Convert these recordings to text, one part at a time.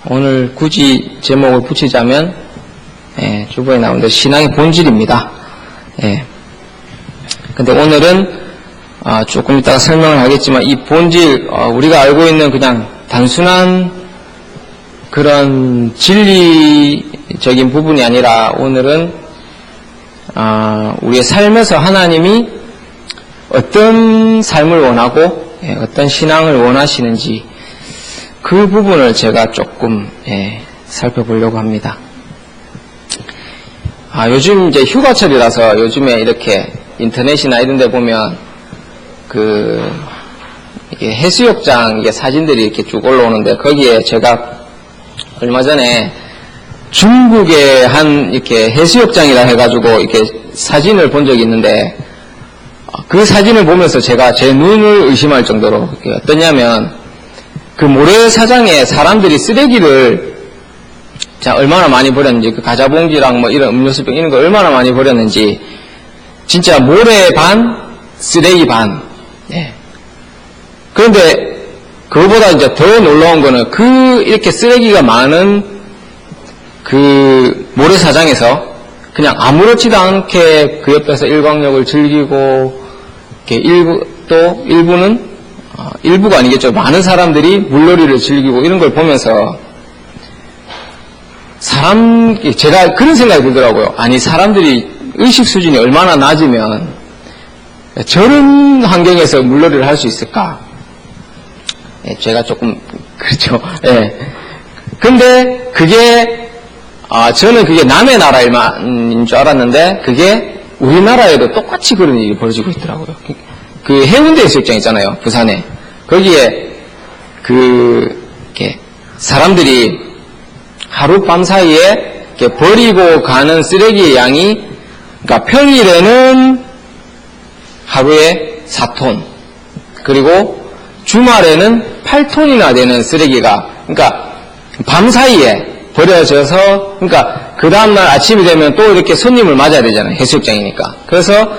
오늘 굳이 제목을 붙이자면 주보에 나오는 신앙의 본질입니다. 근데 오늘은 조금 이따가 설명을 하겠지만 이 본질, 우리가 알고 있는 그냥 단순한 그런 진리적인 부분이 아니라 오늘은 우리의 삶에서 하나님이 어떤 삶을 원하고 어떤 신앙을 원하시는지 그 부분을 제가 조금 살펴보려고 합니다. 요즘 이제 휴가철이라서 요즘에 이렇게 인터넷이나 이런 데 보면 이게 해수욕장 사진들이 이렇게 쭉 올라오는데 거기에 제가 얼마 전에 중국의 한 이렇게 해수욕장이라 해가지고 이렇게 사진을 본 적이 있는데 그 사진을 보면서 제가 제 눈을 의심할 정도로 어떠냐면 그 모래사장에 사람들이 쓰레기를 얼마나 많이 버렸는지 그 과자봉지랑 뭐 이런 음료수병 이런 거 얼마나 많이 버렸는지 진짜 모래 반 쓰레기 반. 그런데 그거보다 이제 더 놀라운 거는 이렇게 쓰레기가 많은 그 모래사장에서 그냥 아무렇지도 않게 그 옆에서 일광욕을 즐기고 일부는 일부가 아니겠죠. 많은 사람들이 물놀이를 즐기고 이런 걸 보면서 제가 그런 생각이 들더라고요. 아니, 사람들이 의식 수준이 얼마나 낮으면 저런 환경에서 물놀이를 할 수 있을까? 제가 조금, 그렇죠. 근데 저는 그게 남의 나라 일만인 줄 알았는데, 그게 우리나라에도 똑같이 그런 일이 벌어지고 있더라고요. 그 해운대 해수욕장 있잖아요. 부산에. 거기에 이렇게 사람들이 하룻밤 사이에 이렇게 버리고 가는 쓰레기의 양이, 그러니까 평일에는 하루에 4톤, 그리고 주말에는 8톤이나 되는 쓰레기가, 그러니까 밤 사이에 버려져서, 그러니까 그 다음날 아침이 되면 또 이렇게 손님을 맞아야 되잖아요. 해수욕장이니까. 그래서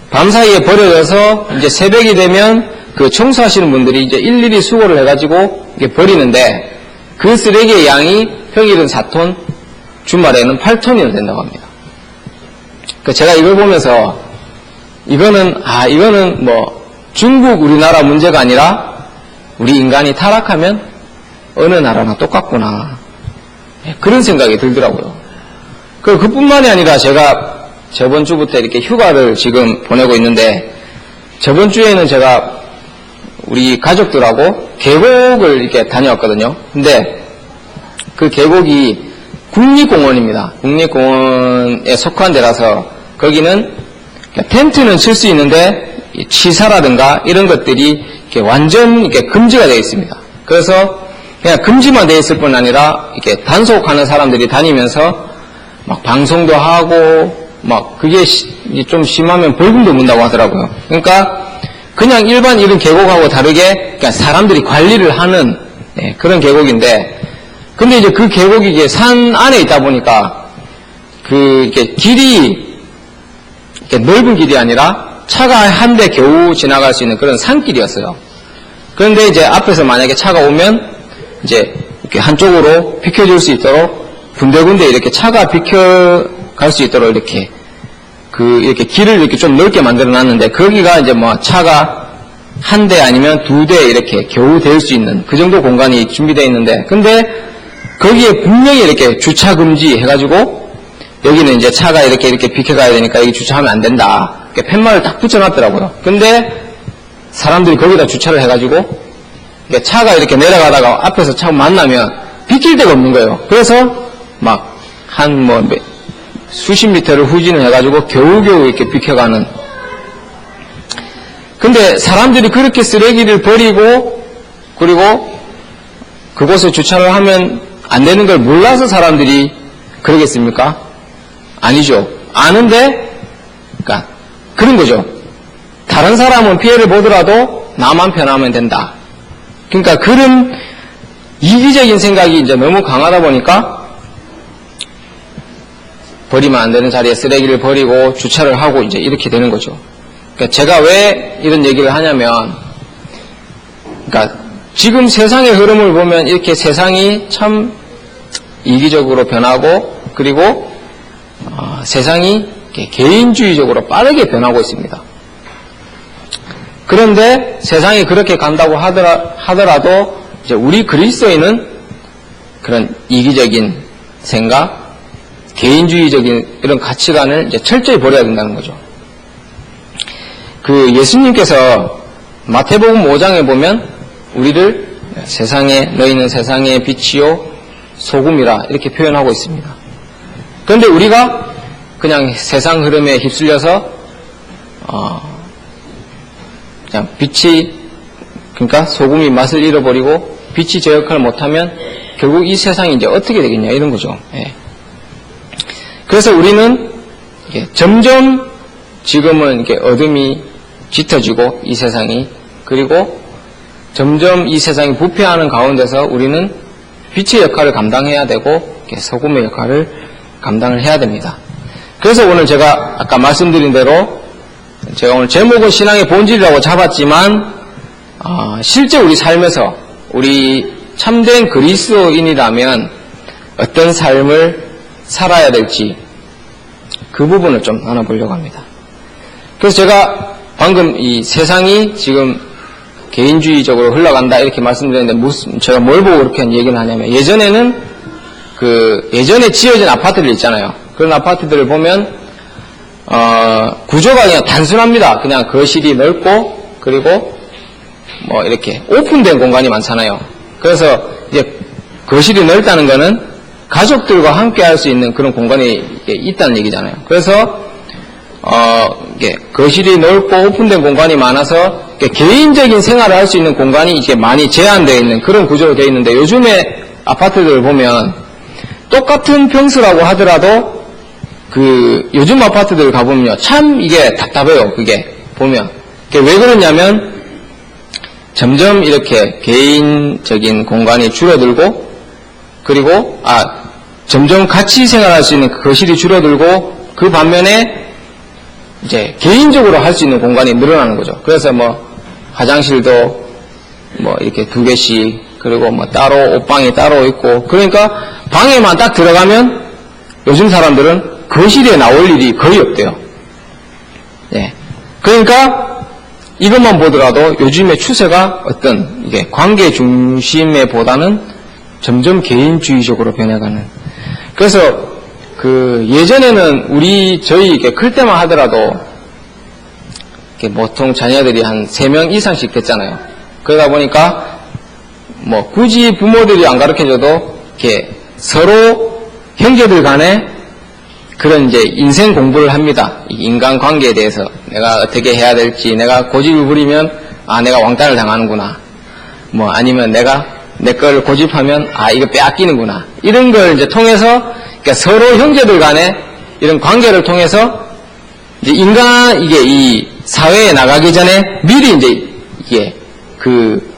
밤 사이에 버려져서 이제 새벽이 되면 그 청소하시는 분들이 이제 일일이 수거를 해가지고 이렇게 버리는데 그 쓰레기의 양이 평일은 4톤, 주말에는 8톤이나 된다고 합니다. 그러니까 제가 이걸 보면서 이거는 뭐 중국, 우리나라 문제가 아니라 우리 인간이 타락하면 어느 나라나 똑같구나. 그런 생각이 들더라고요. 그뿐만이 아니라 제가 저번 주부터 이렇게 휴가를 지금 보내고 있는데 저번 주에는 제가 우리 가족들하고 계곡을 이렇게 다녀왔거든요. 근데 그 계곡이 국립공원입니다. 국립공원에 속한 데라서 거기는 텐트는 칠 수 있는데 치사라든가 이런 것들이 이렇게 완전 이렇게 금지가 되어 있습니다. 그래서 그냥 금지만 되어 있을 뿐 아니라 이렇게 단속하는 사람들이 다니면서 막 방송도 하고 막 그게 좀 심하면 벌금도 문다고 하더라고요. 그러니까 그냥 일반 이런 계곡하고 다르게 그냥 사람들이 관리를 하는 그런 계곡인데, 근데 이제 그 계곡이 이게 산 안에 있다 보니까 이렇게 길이 이렇게 넓은 길이 아니라 차가 한 대 겨우 지나갈 수 있는 그런 산길이었어요. 그런데 이제 앞에서 만약에 차가 오면 이제 이렇게 한쪽으로 비켜줄 수 있도록 군데군데 이렇게 차가 비켜갈 수 있도록 이렇게 길을 이렇게 좀 넓게 만들어 놨는데 거기가 이제 뭐 차가 한 대 아니면 두 대 이렇게 겨우 댈 수 있는 그 정도 공간이 준비되어 있는데, 근데 거기에 분명히 이렇게 주차 금지 해가지고 여기는 이제 차가 이렇게 비켜가야 되니까 여기 주차하면 안 된다. 이렇게 팻말을 딱 붙여놨더라고요. 근데 사람들이 거기다 주차를 해가지고 차가 이렇게 내려가다가 앞에서 차 만나면 비킬 데가 없는 거예요. 그래서 막 수십 미터를 후진을 해가지고 겨우겨우 이렇게 비켜가는. 근데 사람들이 그렇게 쓰레기를 버리고 그리고 그곳에 주차를 하면 안 되는 걸 몰라서 사람들이 그러겠습니까? 아니죠. 아는데, 그러니까 그런 거죠. 다른 사람은 피해를 보더라도 나만 편하면 된다. 그러니까 그런 이기적인 생각이 이제 너무 강하다 보니까 버리면 안 되는 자리에 쓰레기를 버리고 주차를 하고 이제 이렇게 되는 거죠. 그러니까 제가 왜 이런 얘기를 하냐면, 그러니까 지금 세상의 흐름을 보면 이렇게 세상이 참 이기적으로 변하고, 그리고 세상이 개인주의적으로 빠르게 변하고 있습니다. 그런데 세상이 그렇게 간다고 하더라도 이제 우리 그리스도인은 그런 이기적인 생각, 개인주의적인 이런 가치관을 이제 철저히 버려야 된다는 거죠. 그 예수님께서 마태복음 5장에 보면 우리를 너희는 세상의 빛이요 소금이라 이렇게 표현하고 있습니다. 그런데 우리가 그냥 세상 흐름에 휩쓸려서 그냥 그러니까 소금이 맛을 잃어버리고 빛이 제 역할을 못하면 결국 이 세상이 이제 어떻게 되겠냐 이런 거죠. 예. 그래서 우리는 점점 지금은 이렇게 어둠이 짙어지고 이 세상이, 그리고 점점 이 세상이 부패하는 가운데서 우리는 빛의 역할을 감당해야 되고 소금의 역할을 감당을 해야 됩니다. 그래서 오늘 제가 아까 말씀드린 대로 제가 오늘 제목은 신앙의 본질이라고 잡았지만 실제 우리 삶에서 우리 참된 그리스도인이라면 어떤 삶을 살아야 될지 그 부분을 좀 나눠보려고 합니다. 그래서 제가 방금 이 세상이 지금 개인주의적으로 흘러간다 이렇게 말씀드렸는데 제가 뭘 보고 그렇게 얘기를 하냐면 예전에 지어진 아파트들 있잖아요. 그런 아파트들을 보면 구조가 그냥 단순합니다. 그냥 거실이 넓고 그리고 뭐 이렇게 오픈된 공간이 많잖아요. 그래서 이제 거실이 넓다는 거는 가족들과 함께 할 수 있는 그런 공간이 있다는 얘기잖아요. 그래서 이게 거실이 넓고 오픈된 공간이 많아서 개인적인 생활을 할 수 있는 공간이 이게 많이 제한되어 있는 그런 구조로 되어 있는데 요즘에 아파트들을 보면 똑같은 평수라고 하더라도 요즘 아파트들 가보면요 참 이게 답답해요. 그게 보면 왜 그러냐면 점점 이렇게 개인적인 공간이 줄어들고 그리고 점점 같이 생활할 수 있는 거실이 줄어들고 그 반면에 이제 개인적으로 할 수 있는 공간이 늘어나는 거죠. 그래서 뭐 화장실도 뭐 이렇게 2개씩 그리고 뭐 따로 옷방이 따로 있고 그러니까 방에만 딱 들어가면 요즘 사람들은 거실에 나올 일이 거의 없대요. 예. 그러니까 이것만 보더라도 요즘의 추세가 어떤 이게 관계 중심에 보다는 점점 개인주의적으로 변해가는. 그래서 예전에는 저희 이렇게 클 때만 하더라도 이렇게 보통 자녀들이 한 3명 이상씩 됐잖아요. 그러다 보니까 뭐 굳이 부모들이 안 가르쳐줘도 이렇게 서로 형제들 간에 그런 이제 인생 공부를 합니다. 인간 관계에 대해서 내가 어떻게 해야 될지, 내가 고집을 부리면 내가 왕따를 당하는구나. 뭐 아니면 내가 내 걸 고집하면 이거 빼앗기는구나. 이런 걸 이제 통해서 그러니까 서로 형제들 간에 이런 관계를 통해서 이제 이게 이 사회에 나가기 전에 미리 이제 이게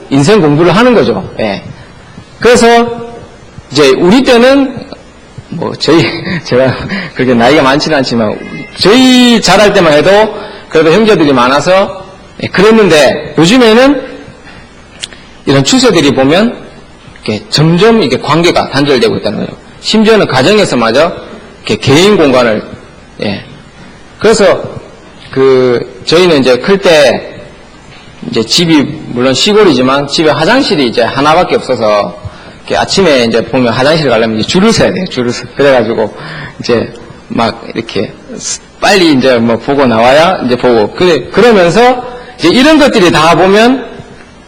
인생 공부를 하는 거죠. 예. 그래서 이제 우리 때는 제가 그렇게 나이가 많지는 않지만 저희 자랄 때만 해도 그래도 형제들이 많아서 그랬는데 요즘에는 이런 추세들이 보면 이렇게 점점 이게 관계가 단절되고 있다는 거예요. 심지어는 가정에서마저 이렇게 개인 공간을 그래서 저희는 이제 클 때 이제 집이 물론 시골이지만 집에 화장실이 이제 하나밖에 없어서 아침에 이제 보면 화장실 가려면 이제 줄을 서야 돼요. 줄을 서. 그래가지고 이제 막 이렇게 빨리 이제 뭐 보고 나와야 이제 보고 그러면서 이제 이런 것들이 다 보면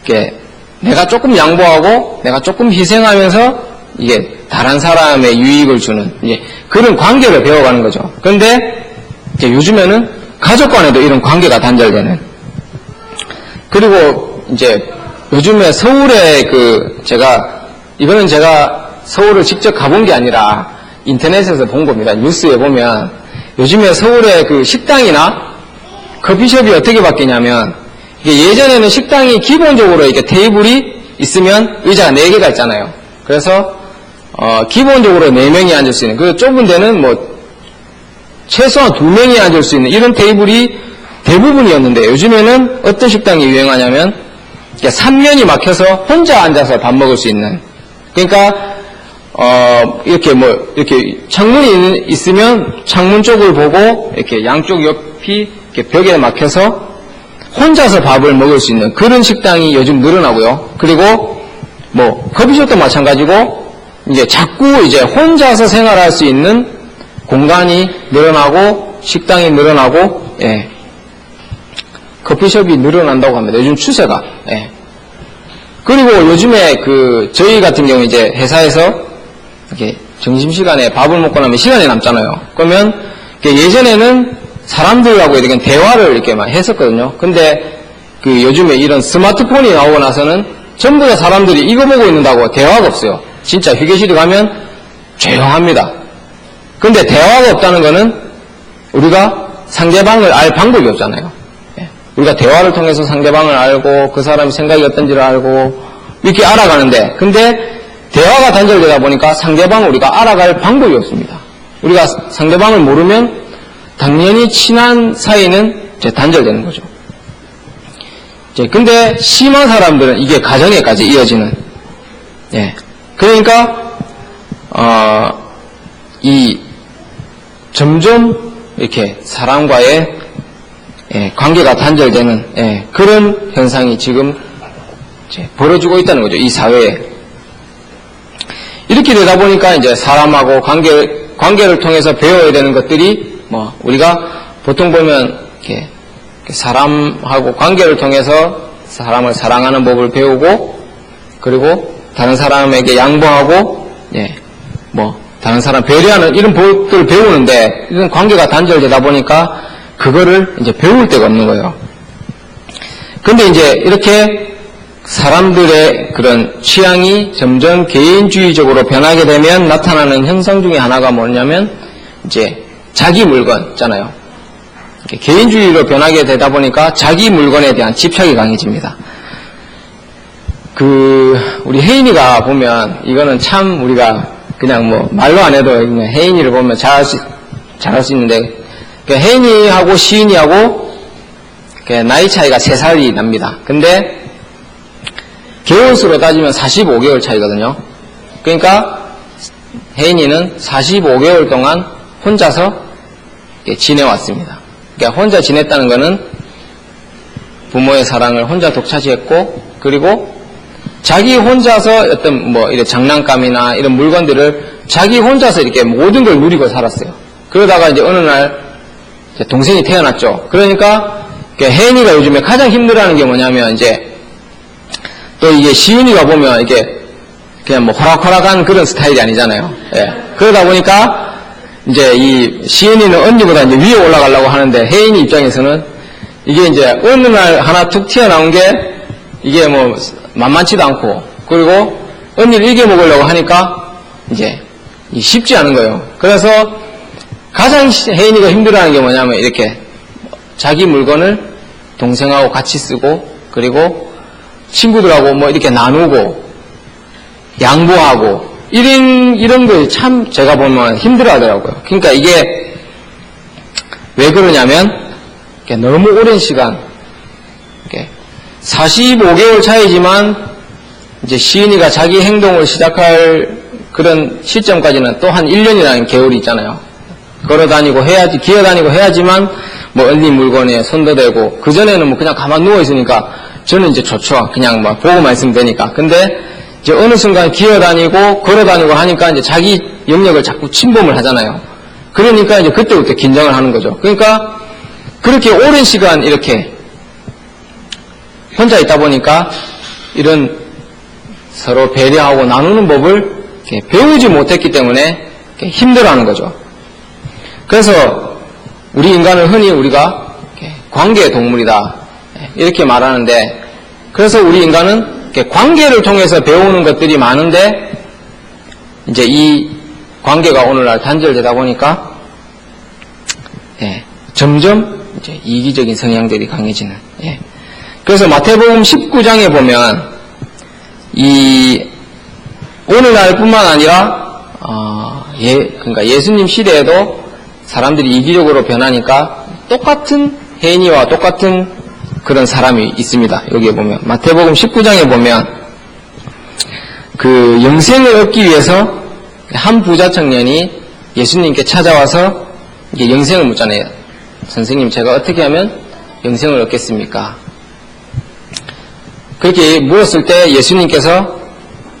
이렇게 내가 조금 양보하고 내가 조금 희생하면서 이게 다른 사람의 유익을 주는 이제 그런 관계를 배워가는 거죠. 그런데 이제 요즘에는 가족 간에도 이런 관계가 단절되는. 그리고 이제 요즘에 서울에 이거는 제가 서울을 직접 가본 게 아니라 인터넷에서 본 겁니다. 뉴스에 보면 요즘에 서울의 식당이나 커피숍이 어떻게 바뀌냐면 이게 예전에는 식당이 기본적으로 이렇게 테이블이 있으면 의자가 4개가 있잖아요. 그래서 기본적으로 4명이 앉을 수 있는 그 좁은 데는 뭐 최소한 2명이 앉을 수 있는 이런 테이블이 대부분이었는데 요즘에는 어떤 식당이 유행하냐면 3면이 막혀서 혼자 앉아서 밥 먹을 수 있는 그러니까 이렇게 창문이 있으면 창문 쪽을 보고 이렇게 양쪽 옆이 이렇게 벽에 막혀서 혼자서 밥을 먹을 수 있는 그런 식당이 요즘 늘어나고요. 그리고 커피숍도 마찬가지고 이제 자꾸 이제 혼자서 생활할 수 있는 공간이 늘어나고 식당이 늘어나고 커피숍이 늘어난다고 합니다. 요즘 추세가. 그리고 요즘에 저희 같은 경우 이제 회사에서 이렇게 점심시간에 밥을 먹고 나면 시간이 남잖아요. 그러면 예전에는 사람들하고 이렇게 대화를 이렇게 막 했었거든요. 근데 요즘에 이런 스마트폰이 나오고 나서는 전부 다 사람들이 이거 보고 있는다고 대화가 없어요. 진짜 휴게실에 가면 조용합니다. 근데 대화가 없다는 거는 우리가 상대방을 알 방법이 없잖아요. 우리가 대화를 통해서 상대방을 알고 그 사람의 생각이 어떤지를 알고 이렇게 알아가는데, 근데 대화가 단절되다 보니까 상대방을 우리가 알아갈 방법이 없습니다. 우리가 상대방을 모르면 당연히 친한 사이는 이제 단절되는 거죠. 근데 심한 사람들은 이게 가정에까지 이어지는. 그러니까 점점 이렇게 사람과의 관계가 단절되는 그런 현상이 지금 이제 벌어지고 있다는 거죠. 이 사회에. 이렇게 되다 보니까 이제 사람하고 관계를 통해서 배워야 되는 것들이 우리가 보통 보면 이렇게 사람하고 관계를 통해서 사람을 사랑하는 법을 배우고, 그리고 다른 사람에게 양보하고 다른 사람 배려하는 이런 법들을 배우는데, 이런 관계가 단절되다 보니까 그거를 이제 배울 데가 없는 거예요. 근데 이제 이렇게 사람들의 그런 취향이 점점 개인주의적으로 변하게 되면 나타나는 현상 중에 하나가 뭐냐면 이제 자기 물건 있잖아요. 개인주의로 변하게 되다 보니까 자기 물건에 대한 집착이 강해집니다. 우리 혜인이가 보면 이거는 참 우리가 그냥 말로 안 해도 그냥 혜인이를 보면 잘할 수 있는데, 혜인이하고 시인이하고 나이 차이가 3살이 납니다. 근데 개월수로 따지면 45개월 차이거든요. 그러니까 혜인이는 45개월 동안 혼자서 지내왔습니다. 그러니까 혼자 지냈다는 것은 부모의 사랑을 혼자 독차지했고, 그리고 자기 혼자서 어떤 이런 장난감이나 이런 물건들을 자기 혼자서 이렇게 모든 걸 누리고 살았어요. 그러다가 이제 어느 날 동생이 태어났죠. 그러니까 혜인이가 요즘에 가장 힘들어하는 게 뭐냐면 이제 또 이게 시은이가 보면 이게 그냥 호락호락한 그런 스타일이 아니잖아요. 그러다 보니까 이제 이 시은이는 언니보다 이제 위에 올라가려고 하는데, 혜인이 입장에서는 이게 이제 어느 날 하나 툭 튀어나온 게 이게 만만치도 않고, 그리고 언니를 이겨먹으려고 하니까 이제 쉽지 않은 거예요. 그래서 가장 혜인이가 힘들어하는 게 뭐냐면 이렇게 자기 물건을 동생하고 같이 쓰고, 그리고 친구들하고 이렇게 나누고 양보하고 이런 거 참 제가 보면 힘들어 하더라고요. 그러니까 이게 왜 그러냐면 너무 오랜 시간, 45개월 차이지만 이제 시은이가 자기 행동을 시작할 그런 시점까지는 또 한 1년이라는 개월이 있잖아요. 걸어다니고 해야지, 기어다니고 해야지만 언니 물건에 손도 대고, 그전에는 그냥 가만 누워있으니까 저는 이제 좋죠. 그냥 보고만 있으면 되니까. 근데 이제 어느 순간 기어다니고 걸어다니고 하니까 이제 자기 영역을 자꾸 침범을 하잖아요. 그러니까 이제 그때부터 긴장을 하는 거죠. 그러니까 그렇게 오랜 시간 이렇게 혼자 있다 보니까 이런 서로 배려하고 나누는 법을 배우지 못했기 때문에 힘들어하는 거죠. 그래서 우리 인간은 흔히 우리가 관계의 동물이다 이렇게 말하는데, 그래서 우리 인간은 관계를 통해서 배우는 것들이 많은데, 이제 이 관계가 오늘날 단절되다 보니까 점점 이제 이기적인 성향들이 강해지는. 그래서 마태복음 19장에 보면 이 오늘날뿐만 아니라 그러니까 예수님 시대에도 사람들이 이기적으로 변하니까 똑같은 혜인이와 똑같은 그런 사람이 있습니다. 여기에 보면 마태복음 19장에 보면 그 영생을 얻기 위해서 한 부자 청년이 예수님께 찾아와서 이게 영생을 묻잖아요. 선생님, 제가 어떻게 하면 영생을 얻겠습니까? 그렇게 물었을 때 예수님께서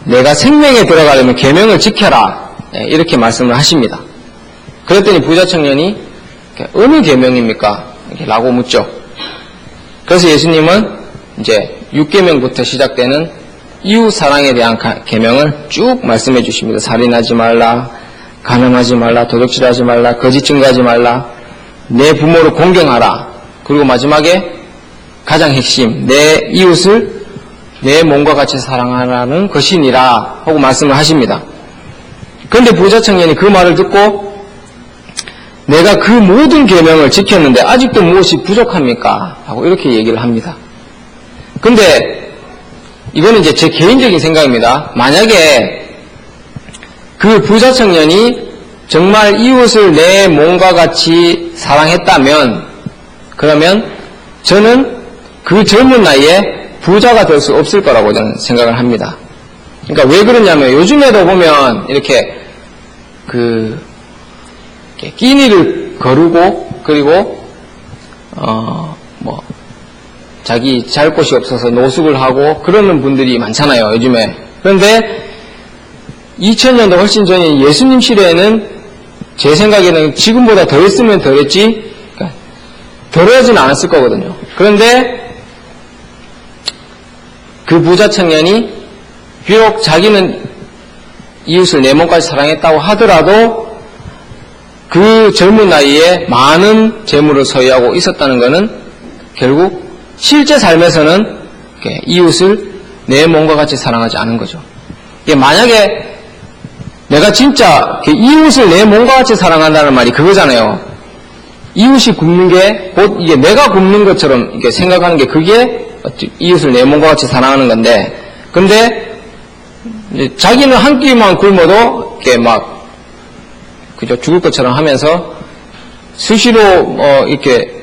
내가 생명에 들어가려면 계명을 지켜라, 이렇게 말씀을 하십니다. 그랬더니 부자 청년이 어느 계명입니까? 라고 묻죠. 그래서 예수님은 이제 6계명부터 시작되는 이웃 사랑에 대한 계명을 쭉 말씀해 주십니다. 살인하지 말라, 간음하지 말라, 도둑질하지 말라, 거짓 증거하지 말라, 내 부모를 공경하라. 그리고 마지막에 가장 핵심, 내 이웃을 내 몸과 같이 사랑하라는 것이니라 하고 말씀을 하십니다. 그런데 부자 청년이 그 말을 듣고 내가 그 모든 계명을 지켰는데 아직도 무엇이 부족합니까? 하고 이렇게 얘기를 합니다. 근데 이거는 이제 제 개인적인 생각입니다. 만약에 그 부자 청년이 정말 이웃을 내 몸과 같이 사랑했다면, 그러면 저는 그 젊은 나이에 부자가 될 수 없을 거라고 저는 생각을 합니다. 그러니까 왜 그러냐면 요즘에도 보면 이렇게 끼니를 거르고, 그리고 자기 잘 곳이 없어서 노숙을 하고 그러는 분들이 많잖아요, 요즘에. 그런데 2000년도 훨씬 전에 예수님 시대에는 제 생각에는 지금보다 더 했으면 더 했지, 그러니까 덜하진 않았을 거거든요. 그런데 그 부자 청년이 비록 자기는 이웃을 내 몸까지 사랑했다고 하더라도 그 젊은 나이에 많은 재물을 소유하고 있었다는 것은 결국 실제 삶에서는 이웃을 내 몸과 같이 사랑하지 않은 거죠. 만약에 내가 진짜 이웃을 내 몸과 같이 사랑한다는 말이 그거잖아요. 이웃이 굶는 게 곧 이게 내가 굶는 것처럼 이렇게 생각하는 게 그게 이웃을 내 몸과 같이 사랑하는 건데, 근데 자기는 한 끼만 굶어도 이렇게 막 그저 죽을 것처럼 하면서 수시로 이렇게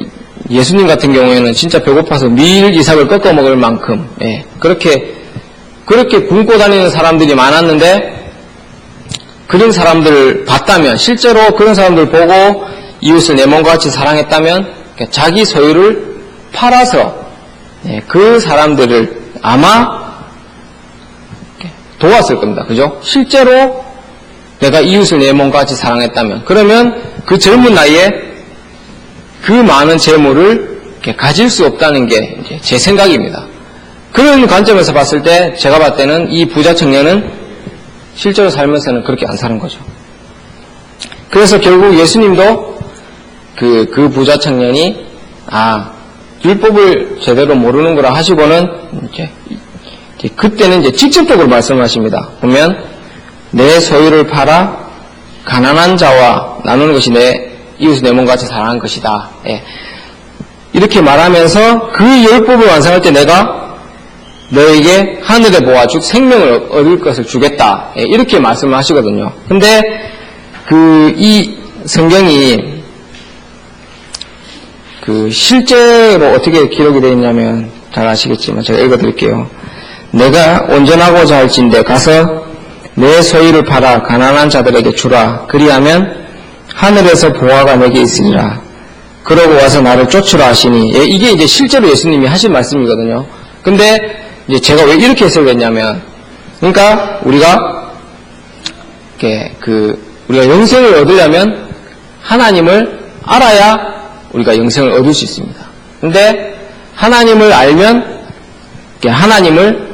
예수님 같은 경우에는 진짜 배고파서 밀 이삭을 꺾어 먹을 만큼 그렇게 굶고 다니는 사람들이 많았는데, 그런 사람들을 봤다면, 실제로 그런 사람들 보고 이웃을 내 몸과 같이 사랑했다면 자기 소유를 팔아서 그 사람들을 아마 도왔을 겁니다. 그죠? 실제로 내가 이웃을 내 몸과 같이 사랑했다면, 그러면 그 젊은 나이에 그 많은 재물을 가질 수 없다는 게 제 생각입니다. 그런 관점에서 봤을 때 제가 봤을 때는 이 부자 청년은 실제로 살면서는 그렇게 안 사는 거죠. 그래서 결국 예수님도 그 부자 청년이 율법을 제대로 모르는 거라 하시고는 이제 그때는 이제 직접적으로 말씀하십니다. 보면 내 소유를 팔아 가난한 자와 나누는 것이 내 이웃을 내 몸과 같이 사랑하는 것이다. 이렇게 말하면서 그 율법을 완성할 때 내가 너에게 하늘의 보화 즉 생명을 얻을 것을 주겠다. 이렇게 말씀을 하시거든요. 근데 이 성경이 실제로 어떻게 기록이 되어 있냐면 잘 아시겠지만 제가 읽어드릴게요. 내가 온전하고자 할진대 가서 내 소유를 팔아 가난한 자들에게 주라. 그리하면 하늘에서 보화가 내게 있으리라. 그러고 와서 나를 쫓으라 하시니, 이게 이제 실제로 예수님이 하신 말씀이거든요. 근데 이제 제가 왜 이렇게 해석했냐면, 그러니까 우리가 영생을 얻으려면 하나님을 알아야 우리가 영생을 얻을 수 있습니다. 근데 하나님을 알면 하나님을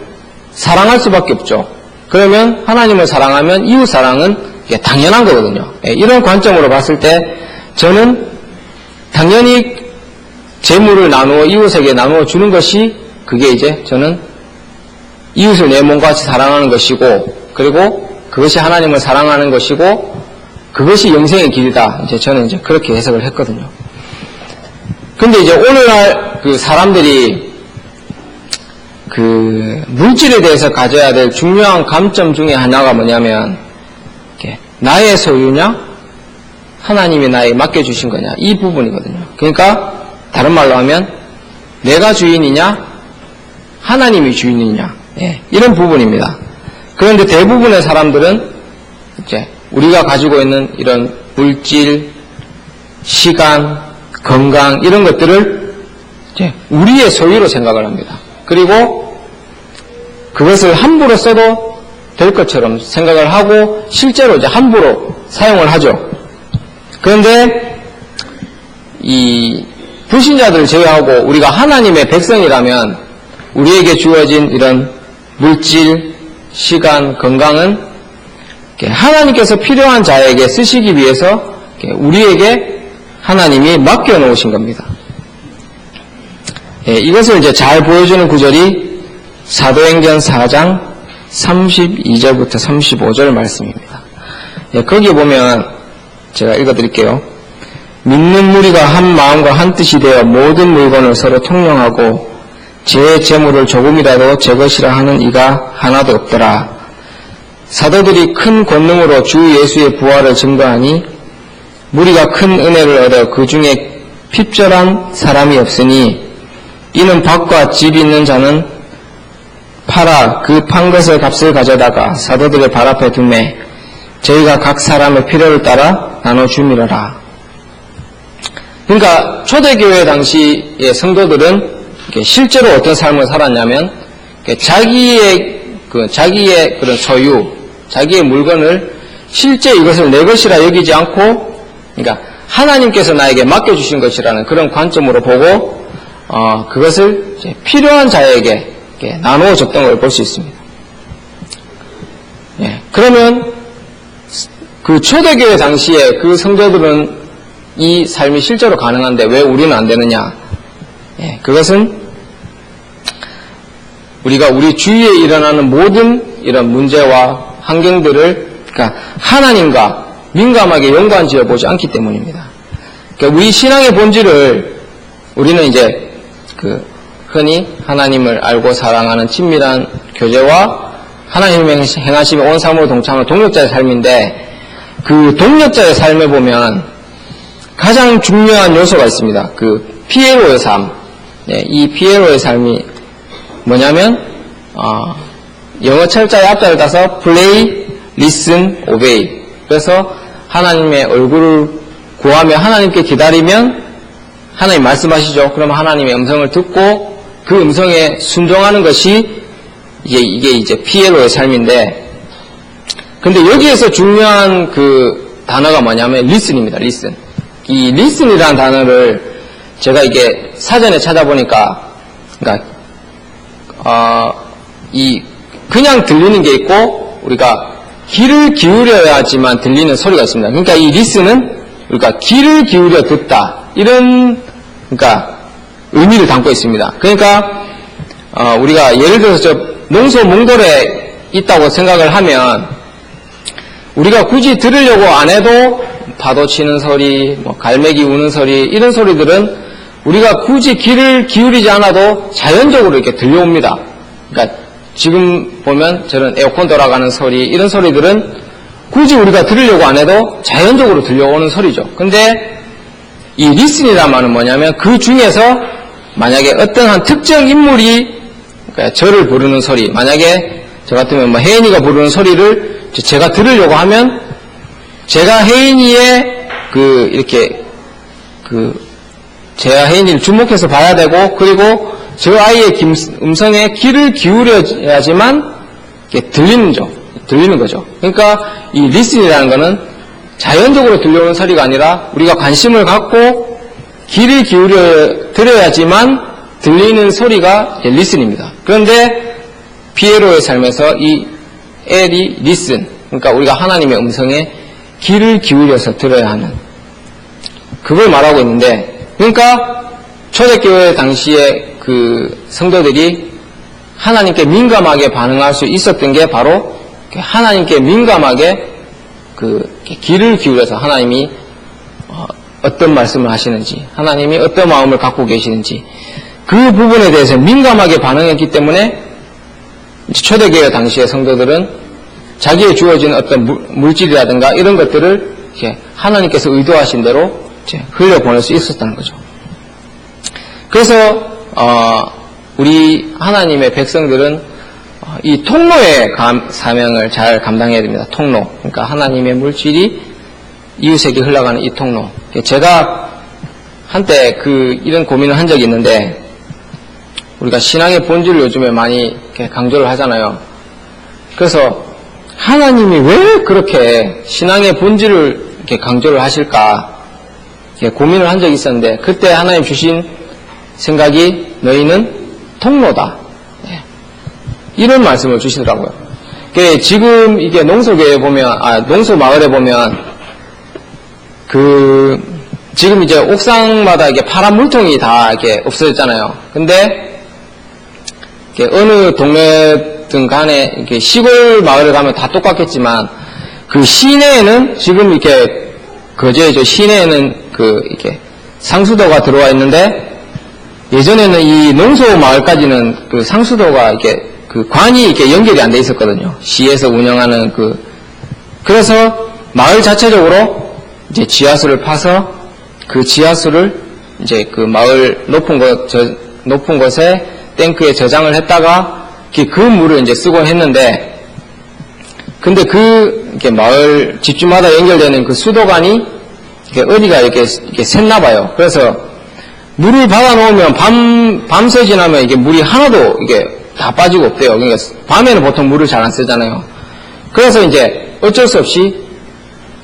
사랑할 수밖에 없죠. 그러면 하나님을 사랑하면 이웃 사랑은 당연한 거거든요. 이런 관점으로 봤을 때 저는 당연히 재물을 나누어 이웃에게 나누어 주는 것이 그게 이제 저는 이웃을 내 몸과 같이 사랑하는 것이고, 그리고 그것이 하나님을 사랑하는 것이고 그것이 영생의 길이다. 저는 이제 그렇게 해석을 했거든요. 근데 이제 오늘날 사람들이 물질에 대해서 가져야 될 중요한 감점 중에 하나가 뭐냐면, 나의 소유냐? 하나님이 나에게 맡겨주신 거냐? 이 부분이거든요. 그러니까, 다른 말로 하면, 내가 주인이냐? 하나님이 주인이냐? 이런 부분입니다. 그런데 대부분의 사람들은, 우리가 가지고 있는 이런 물질, 시간, 건강 이런 것들을 이제 우리의 소유로 생각을 합니다. 그리고 그것을 함부로 써도 될 것처럼 생각을 하고 실제로 이제 함부로 사용을 하죠. 그런데 이 불신자들을 제외하고 우리가 하나님의 백성이라면 우리에게 주어진 이런 물질, 시간, 건강은 하나님께서 필요한 자에게 쓰시기 위해서 우리에게 하나님이 맡겨놓으신 겁니다. 이것을 이제 잘 보여주는 구절이 사도행전 4장 32절부터 35절 말씀입니다. 거기에 보면 제가 읽어드릴게요. 믿는 무리가 한 마음과 한 뜻이 되어 모든 물건을 서로 통용하고 제 재물을 조금이라도 제 것이라 하는 이가 하나도 없더라. 사도들이 큰 권능으로 주 예수의 부활을 증거하니 무리가 큰 은혜를 얻어 그 중에 핍절한 사람이 없으니 이는 밭과 집이 있는 자는 팔아 그 판 것의 값을 가져다가 사도들의 발 앞에 두매 저희가 각 사람의 필요를 따라 나눠주미러라. 그러니까 초대교회 당시의 성도들은 실제로 어떤 삶을 살았냐면 자기의 그런 소유, 자기의 물건을 실제 이것을 내 것이라 여기지 않고, 그러니까 하나님께서 나에게 맡겨주신 것이라는 그런 관점으로 보고 그것을 이제 필요한 자에게 나누어 줬던 걸 볼 수 있습니다. 그러면 그 초대교회 당시에 그 성도들은 이 삶이 실제로 가능한데 왜 우리는 안 되느냐? 그것은 우리가 우리 주위에 일어나는 모든 이런 문제와 환경들을 그러니까 하나님과 민감하게 연관지어 보지 않기 때문입니다. 그러니까 우리 신앙의 본질을 우리는 이제 흔히 하나님을 알고 사랑하는 친밀한 교제와 하나님의 행하심에 온 삶으로 동참하는 동력자의 삶인데 그 동력자의 삶에 보면 가장 중요한 요소가 있습니다. 그 피에로의 삶. 이 피에로의 삶이 뭐냐면 영어 철자의 앞자를 따서 play, listen, obey. 그래서 하나님의 얼굴을 구하며 하나님께 기다리면 하나님 말씀하시죠. 그럼 하나님의 음성을 듣고 그 음성에 순종하는 것이 이게 이제 피에로의 삶인데, 근데 여기에서 중요한 그 단어가 뭐냐면 listen입니다. listen. 이 listen이라는 단어를 제가 이게 사전에 찾아보니까, 그러니까 이 그냥 들리는 게 있고 우리가 귀를 기울여야지만 들리는 소리가 있습니다. 그러니까 이 listen은 우리가 귀를 기울여 듣다 이런 그러니까 의미를 담고 있습니다. 그러니까 우리가 예를 들어서 저 농소 몽골에 있다고 생각을 하면 우리가 굳이 들으려고 안 해도 파도 치는 소리, 뭐 갈매기 우는 소리 이런 소리들은 우리가 굳이 귀를 기울이지 않아도 자연적으로 이렇게 들려옵니다. 그러니까 지금 보면 저런 에어컨 돌아가는 소리 이런 소리들은 굳이 우리가 들으려고 안 해도 자연적으로 들려오는 소리죠. 근데 이 리슨이란 말은 뭐냐면 그 중에서 만약에 어떤 한 특정 인물이 그러니까 저를 부르는 소리, 만약에 저 같으면 뭐 혜인이가 부르는 소리를 제가 들으려고 하면 제가 혜인이의 제가 혜인이를 주목해서 봐야 되고 그리고 저 아이의 음성에 귀를 기울여야지만 들리는 거죠. 그러니까 이 리슨이라는 거는 자연적으로 들려오는 소리가 아니라 우리가 관심을 갖고 귀를 기울여 들어야지만 들리는 소리가 리슨입니다. 그런데 피에로의 삶에서 이 엘이 리슨, 그러니까 우리가 하나님의 음성에 귀를 기울여서 들어야 하는 그걸 말하고 있는데, 그러니까 초대교회 당시에 그 성도들이 하나님께 민감하게 반응할 수 있었던 게 바로 하나님께 민감하게 귀를 기울여서 하나님이 어떤 말씀을 하시는지, 하나님이 어떤 마음을 갖고 계시는지 그 부분에 대해서 민감하게 반응했기 때문에 초대교회 당시의 성도들은 자기에 주어진 어떤 물질이라든가 이런 것들을 하나님께서 의도하신 대로 흘려보낼 수 있었다는 거죠. 그래서 우리 하나님의 백성들은 이 통로의 사명을 잘 감당해야 됩니다. 통로. 그러니까 하나님의 물질이 이웃에게 흘러가는 이 통로. 제가 한때 이런 고민을 한 적이 있는데, 우리가 신앙의 본질을 요즘에 많이 강조를 하잖아요. 그래서 하나님이 왜 그렇게 신앙의 본질을 이렇게 강조를 하실까 고민을 한 적이 있었는데, 그때 하나님 주신 생각이 너희는 통로다. 이런 말씀을 주시더라고요. 지금 이게 농소교에 보면, 농소마을에 보면, 지금 이제 옥상마다 이게 파란 물통이 다 이렇게 없어졌잖아요. 근데, 어느 동네든 간에, 이렇게 시골 마을을 가면 다 똑같겠지만, 그 시내에는 지금 이렇게, 시내에는 이렇게 상수도가 들어와 있는데, 예전에는 이 농소 마을까지는 상수도가 이렇게 관이 이렇게 연결이 안 돼 있었거든요. 시에서 운영하는 그래서 마을 자체적으로 이제 지하수를 파서 그 지하수를 이제 마을 높은 곳에 탱크에 저장을 했다가 그 물을 이제 쓰곤 했는데, 근데 이렇게 마을 집주마다 연결되는 수도관이 이렇게 어디가 이렇게 샜나 봐요. 그래서 물을 받아놓으면 밤새 지나면 이게 물이 하나도 이게 다 빠지고 없대요. 그러니까 밤에는 보통 물을 잘 안 쓰잖아요. 그래서 이제 어쩔 수 없이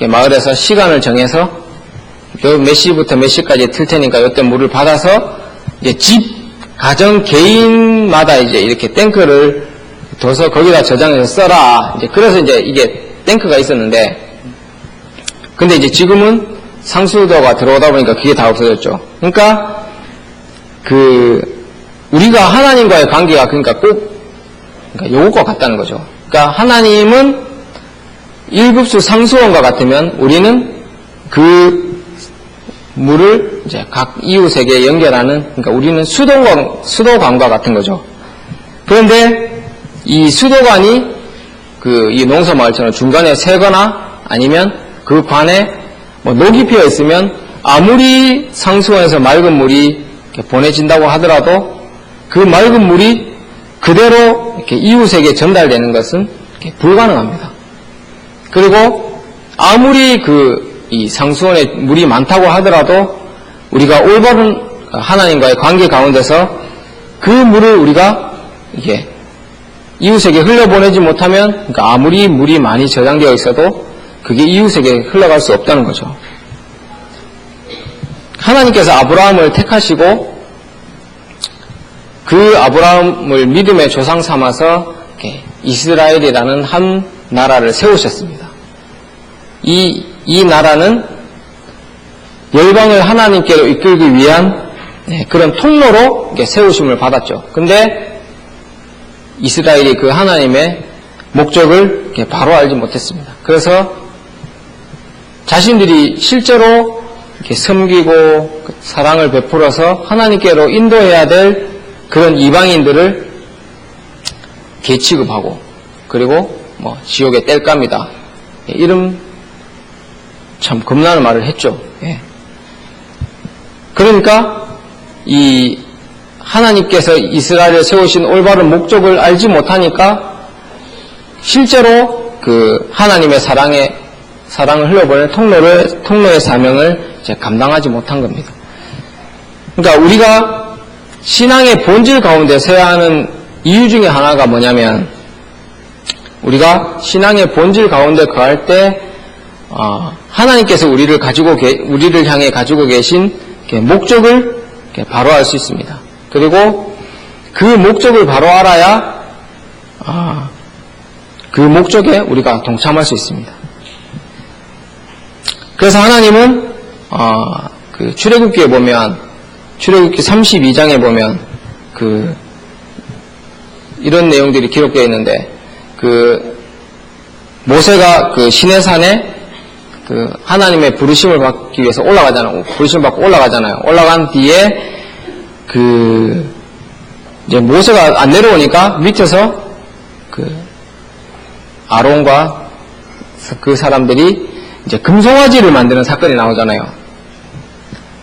마을에서 시간을 정해서 몇 시부터 몇 시까지 틀 테니까 이때 물을 받아서 이제 가정 개인마다 이제 이렇게 탱크를 둬서 거기다 저장해서 써라. 이제 그래서 이제 이게 탱크가 있었는데, 근데 이제 지금은 상수도가 들어오다 보니까 그게 다 없어졌죠. 그러니까 우리가 하나님과의 관계가 그러니까 요것과 같다는 거죠. 그러니까 하나님은 1급수 상수원과 같으면 우리는 그 물을 이제 각 이웃에게 연결하는, 그러니까 우리는 수도관과 같은 거죠. 그런데 이 수도관이 이 농소마을처럼 중간에 새거나 아니면 그 관에 녹이 피어 있으면 아무리 상수원에서 맑은 물이 보내진다고 하더라도 그 맑은 물이 그대로 이렇게 이웃에게 전달되는 것은 불가능합니다. 그리고 아무리 이 상수원에 물이 많다고 하더라도 우리가 올바른 하나님과의 관계 가운데서 그 물을 우리가 이게 이웃에게 흘려보내지 못하면, 그러니까 아무리 물이 많이 저장되어 있어도 그게 이웃에게 흘러갈 수 없다는 거죠. 하나님께서 아브라함을 택하시고 그 아브라함을 믿음의 조상 삼아서 이스라엘이라는 한 나라를 세우셨습니다. 이 나라는 열방을 하나님께로 이끌기 위한 그런 통로로 세우심을 받았죠. 근데 이스라엘이 그 하나님의 목적을 바로 알지 못했습니다. 그래서 자신들이 실제로 섬기고 사랑을 베풀어서 하나님께로 인도해야 될 그런 이방인들을 개취급하고, 그리고 지옥에 뗄 겁니다. 이런 참 겁나는 말을 했죠. 그러니까 이 하나님께서 이스라엘을 세우신 올바른 목적을 알지 못하니까 실제로 그 하나님의 사랑을 흘려보낼 통로의 사명을 이제 감당하지 못한 겁니다. 그러니까 우리가 신앙의 본질 가운데 서야 하는 이유 중에 하나가 뭐냐면, 우리가 신앙의 본질 가운데 거할 때 하나님께서 우리를 향해 가지고 계신 목적을 바로 알 수 있습니다. 그리고 그 목적을 바로 알아야 그 목적에 우리가 동참할 수 있습니다. 그래서 하나님은 그 출애굽기에 보면, 출애굽기 32장에 보면 이런 내용들이 기록되어 있는데, 모세가 시내산에 하나님의 부르심을 받기 위해서 부르심을 받고 올라가잖아요. 올라간 뒤에 이제 모세가 안 내려오니까 밑에서 아론과 그 사람들이 이제 금송아지를 만드는 사건이 나오잖아요.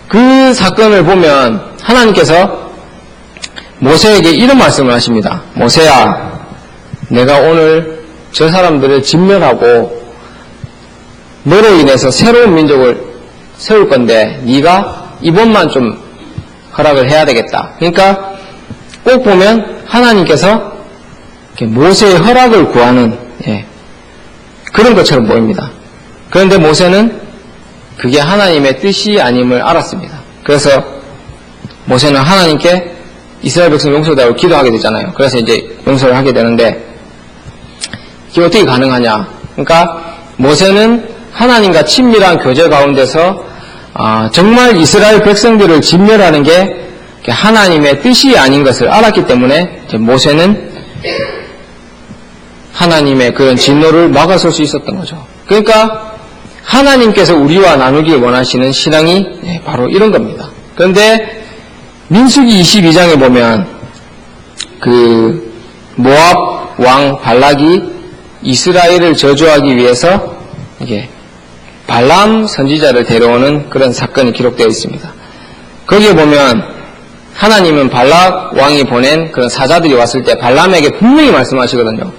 그 사건을 보면 하나님께서 모세에게 이런 말씀을 하십니다. 모세야, 내가 오늘 저 사람들을 진멸하고 너로 인해서 새로운 민족을 세울 건데 네가 이번만 좀 허락을 해야 되겠다. 그러니까 꼭 보면 하나님께서 모세의 허락을 구하는 그런 것처럼 보입니다. 그런데 모세는 그게 하나님의 뜻이 아님을 알았습니다. 그래서 모세는 하나님께 이스라엘 백성 용서달라고 기도하게 되잖아요. 그래서 이제 용서를 하게 되는데 이게 어떻게 가능하냐? 그러니까 모세는 하나님과 친밀한 교제 가운데서 정말 이스라엘 백성들을 진멸하는 게 하나님의 뜻이 아닌 것을 알았기 때문에 모세는 하나님의 그런 진노를 막아설 수 있었던 거죠. 그러니까 하나님께서 우리와 나누길 원하시는 신앙이 바로 이런 겁니다. 그런데 민수기 22장에 보면 그 모압 왕 발락이 이스라엘을 저주하기 위해서 이게 발람 선지자를 데려오는 그런 사건이 기록되어 있습니다. 거기에 보면 하나님은 발락 왕이 보낸 그런 사자들이 왔을 때 발람에게 분명히 말씀하시거든요.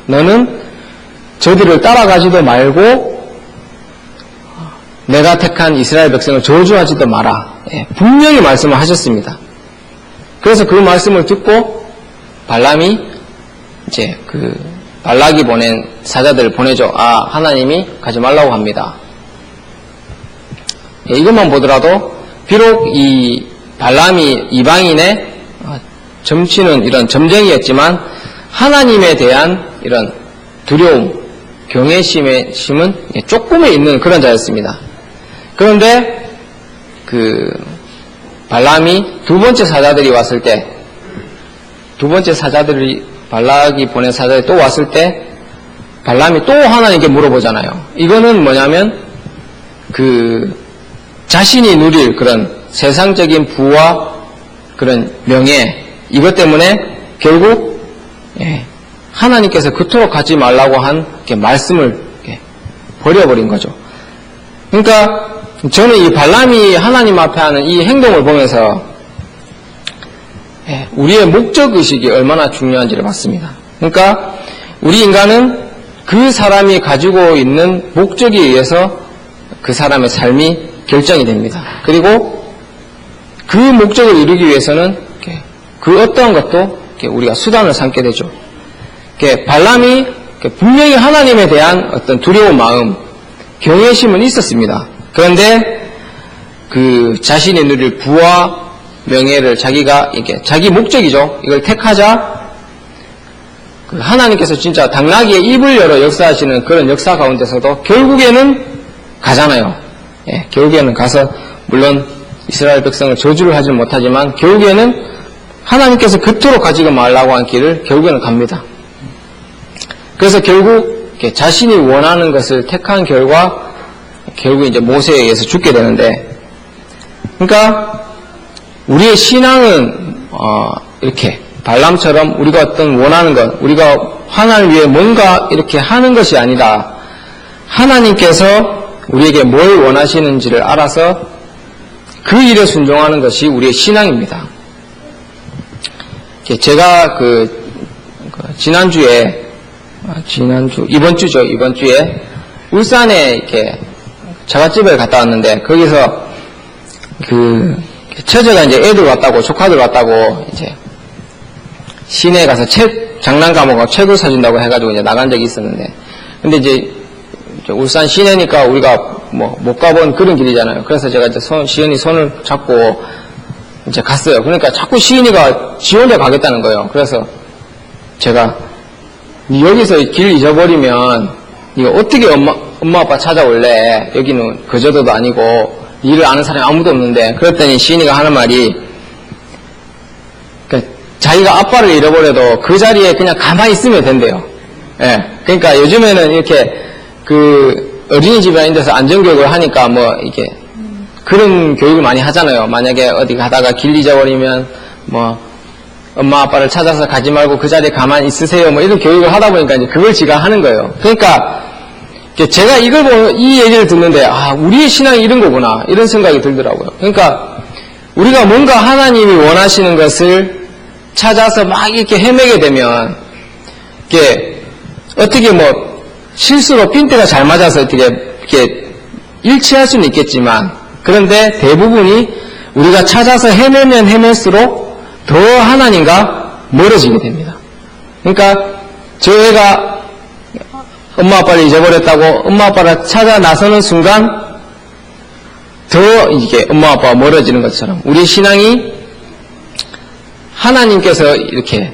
너는 저들을 따라가지도 말고 내가 택한 이스라엘 백성을 저주하지도 마라. 분명히 말씀을 하셨습니다. 그래서 그 말씀을 듣고 발람이 이제 발락이 보낸 사자들을 보내죠. 하나님이 가지 말라고 합니다. 이것만 보더라도 비록 이 발람이 이방인의 점치는 이런 점쟁이였지만 하나님에 대한 이런 두려움, 경외심은 조금에 있는 그런 자였습니다. 그런데 발람이 두 번째 사자들이 왔을 때, 발락이 보낸 사자들이 또 왔을 때 발람이 또 하나님께 물어보잖아요. 이거는 뭐냐면 자신이 누릴 그런 세상적인 부와 그런 명예, 이것 때문에 결국 하나님께서 그토록 가지 말라고 한 말씀을 버려버린 거죠. 그러니까 저는 이 발람이 하나님 앞에 하는 이 행동을 보면서 우리의 목적의식이 얼마나 중요한지를 봤습니다. 그러니까 우리 인간은 그 사람이 가지고 있는 목적에 의해서 그 사람의 삶이 결정이 됩니다. 그리고 그 목적을 이루기 위해서는 그 어떠한 것도 우리가 수단을 삼게 되죠. 발람이 분명히 하나님에 대한 어떤 두려운 마음, 경외심은 있었습니다. 그런데 자신이 누릴 부와 명예를 자기 목적이죠. 이걸 택하자 하나님께서 진짜 당나귀의 입을 열어 역사하시는 그런 역사 가운데서도 결국에는 가잖아요. 결국에는 가서 물론 이스라엘 백성을 저주를 하지 못하지만 결국에는 하나님께서 그토록 가지고 말라고 한 길을 결국에는 갑니다. 그래서 결국 자신이 원하는 것을 택한 결과 결국 이제 모세에 의해서 죽게 되는데, 그러니까 우리의 신앙은 이렇게 발람처럼 우리가 어떤 원하는 것, 우리가 하나님을 위해 뭔가 이렇게 하는 것이 아니라 하나님께서 우리에게 뭘 원하시는지를 알아서 그 일에 순종하는 것이 우리의 신앙입니다. 제가 이번 주에 울산에 이렇게 처갓집을 갔다 왔는데 거기서 처제가 이제 애들 왔다고, 조카들 왔다고 이제 시내에 가서 장난감하고 책을 사준다고 해가지고 이제 나간 적이 있었는데, 근데 이제 울산 시내니까 우리가 못 가본 그런 길이잖아요. 그래서 제가 이제 시은이 손을 잡고 이제 갔어요. 그러니까 자꾸 시은이가 지 혼자 가겠다는 거예요. 그래서 제가 여기서 길 잊어버리면 이거 어떻게 엄마 아빠 찾아올래? 여기는 거저도도 아니고 일을 아는 사람이 아무도 없는데. 그랬더니 시은이가 하는 말이 자기가 아빠를 잃어버려도 그 자리에 그냥 가만히 있으면 된대요. 그러니까 요즘에는 이렇게 어린이집이나 이런 데서 안전교육을 하니까 이게 그런 교육을 많이 하잖아요. 만약에 어디 가다가 길 잊어버리면 엄마 아빠를 찾아서 가지 말고 그 자리에 가만히 있으세요. 이런 교육을 하다 보니까 이제 그걸 지가 하는 거예요. 그러니까 제가 이걸 보고 이 얘기를 듣는데 우리의 신앙이 이런 거구나, 이런 생각이 들더라고요. 그러니까 우리가 뭔가 하나님이 원하시는 것을 찾아서 막 이렇게 헤매게 되면 이게 어떻게 뭐 실수로 핀트가 잘 맞아서 어떻게 이렇게 일치할 수는 있겠지만, 그런데 대부분이 우리가 찾아서 헤매면 헤맬수록 더 하나님과 멀어지게 됩니다. 그러니까 저 애가 엄마 아빠를 잊어버렸다고 엄마 아빠를 찾아 나서는 순간 더 이게 엄마 아빠가 멀어지는 것처럼, 우리 신앙이 하나님께서 이렇게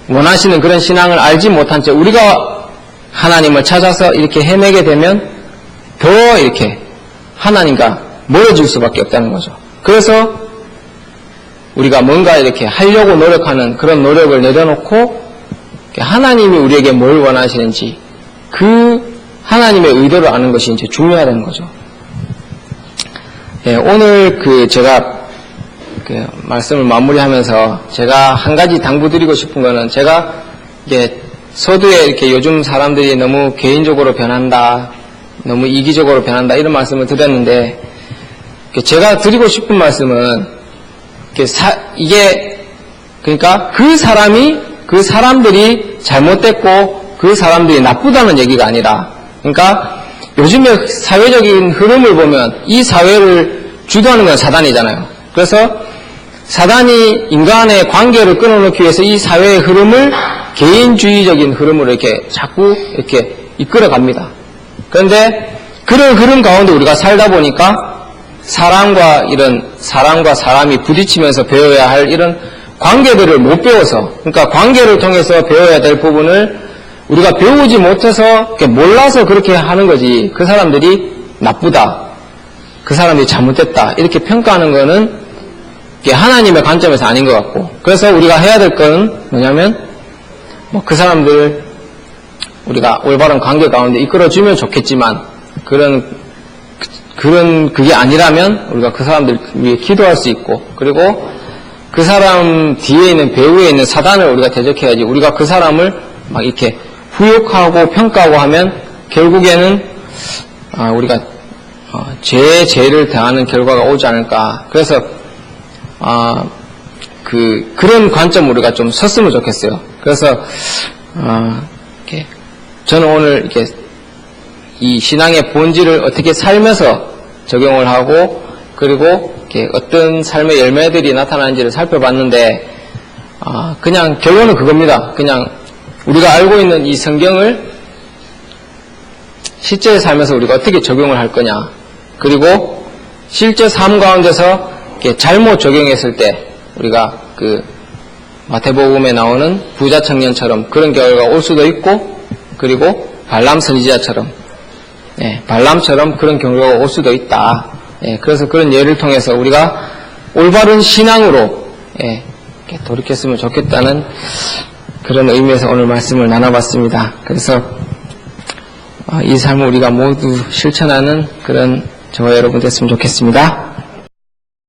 원하시는 그런 신앙을 알지 못한 채 우리가 하나님을 찾아서 이렇게 헤매게 되면 더 이렇게 하나님과 멀어질 수밖에 없다는 거죠. 그래서 우리가 뭔가 이렇게 하려고 노력하는 그런 노력을 내려놓고 하나님이 우리에게 뭘 원하시는지, 그 하나님의 의도를 아는 것이 이제 중요하다는 거죠. 예, 오늘 제가 말씀을 마무리하면서 제가 한 가지 당부드리고 싶은 거는, 제가 이게 서두에 이렇게 요즘 사람들이 너무 개인적으로 변한다, 너무 이기적으로 변한다 이런 말씀을 드렸는데, 제가 드리고 싶은 말씀은 이게 그러니까 그 사람들이 잘못됐고 그 사람들이 나쁘다는 얘기가 아니라, 그러니까 요즘에 사회적인 흐름을 보면 이 사회를 주도하는 건 사단이잖아요. 그래서 사단이 인간의 관계를 끊어놓기 위해서 이 사회의 흐름을 개인주의적인 흐름으로 이렇게 자꾸 이렇게 이끌어갑니다. 그런데 그런 흐름 가운데 우리가 살다 보니까 사람과 사람이 부딪히면서 배워야 할 이런 관계들을 못 배워서, 그러니까 관계를 통해서 배워야 될 부분을 우리가 배우지 못해서 몰라서 그렇게 하는 거지, 그 사람들이 나쁘다, 그 사람들이 잘못됐다 이렇게 평가하는 거는 하나님의 관점에서 아닌 것 같고, 그래서 우리가 해야 될 건 뭐냐면, 그 사람들을 우리가 올바른 관계 가운데 이끌어주면 좋겠지만, 그게 아니라면 우리가 그 사람들 위해 기도할 수 있고, 그리고 그 사람 뒤에 있는 배후에 있는 사단을 우리가 대적해야지, 우리가 그 사람을 막 이렇게 후욕하고 평가하고 하면 결국에는 우리가 죄를 당하는 결과가 오지 않을까. 그래서 그런 관점으로 우리가 좀 섰으면 좋겠어요. 그래서 이렇게 저는 오늘 이렇게 이 신앙의 본질을 어떻게 살면서 적용을 하고, 그리고 이렇게 어떤 삶의 열매들이 나타나는지를 살펴봤는데, 그냥 결론은 그겁니다. 그냥 우리가 알고 있는 이 성경을 실제 삶에서 우리가 어떻게 적용을 할 거냐, 그리고 실제 삶 가운데서 이렇게 잘못 적용했을 때 우리가 마태복음에 나오는 부자 청년처럼 그런 결과가 올 수도 있고, 그리고 발람 선지자처럼 발람처럼 그런 경우가 올 수도 있다. 그래서 그런 예를 통해서 우리가 올바른 신앙으로 돌이켰으면 좋겠다는 그런 의미에서 오늘 말씀을 나눠봤습니다. 그래서 이 삶을 우리가 모두 실천하는 그런 저와 여러분 됐으면 좋겠습니다.